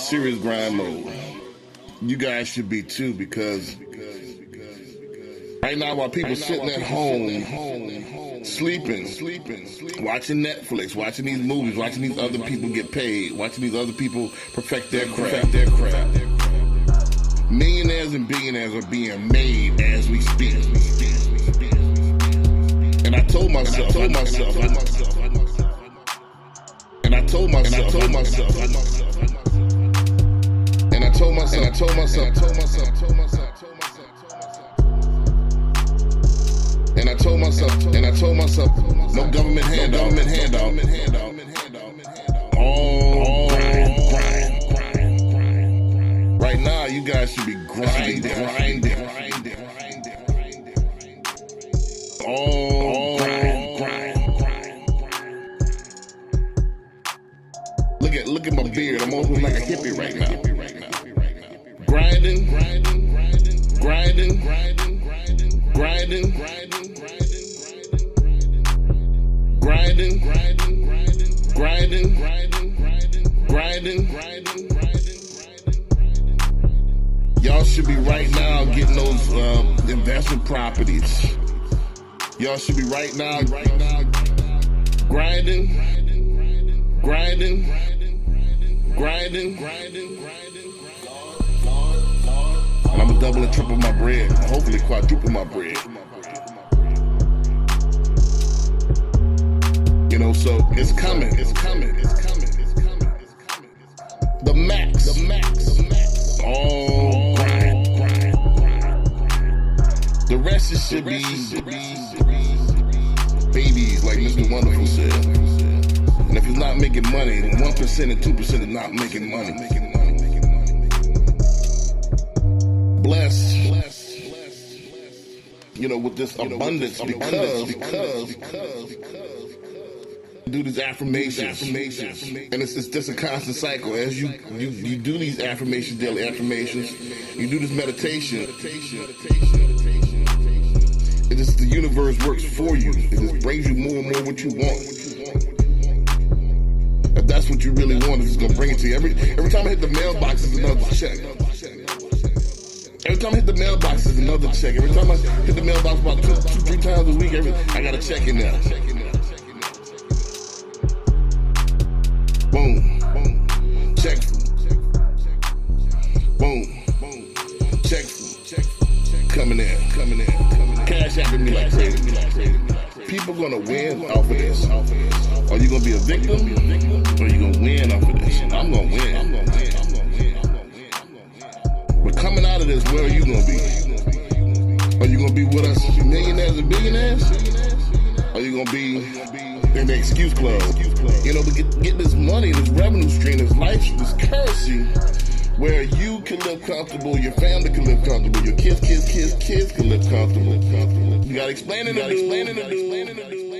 serious grind mode. You guys should be too, because right now while people sitting at home, sleeping, watching Netflix, watching these movies, watching these other people get paid, watching these other people perfect their craft. Millionaires and billionaires are being made as we speak. And I told myself, and I told myself, no government handout. All grind. Right now, you guys should be grinding. All grind. Look at my beard. I'm almost like a hippie right now. Grinding. Y'all should be right now getting those investment properties. Y'all should be right now grinding. And I'm gonna double and triple my bread, hopefully quadruple my bread. You know, so it's coming. The max. All grind. The rest should be babies, like Mr. Wonderful said. And if you're not making money, 1% and 2% is not making money. Blessed, you know, with this abundance because do these affirmations, and it's just a constant cycle. As you do these affirmations, daily affirmations, you do this meditation. It just, the universe works for you. It just brings you more and more what you want. If that's what you really want, it's gonna bring it to you. Every time I hit the mailbox, is another check. Every time I hit the mailbox, is another check. Every time I hit the mailbox about 2-3 times a week, I got a check in there. Boom. Check. Boom. Check. Coming in. Cash apping me like crazy. People gonna win off of this. Are you gonna be a victim, or are you gonna win off of this? I'm gonna win. But coming out of this, where are you gonna be? Are you gonna be with us, millionaires and billionaires? Are you gonna be in the excuse club? You know, to get this money, this revenue stream, this life, this currency, where you can live comfortable, your family can live comfortable, your kids can live comfortable. You gotta explain it to do.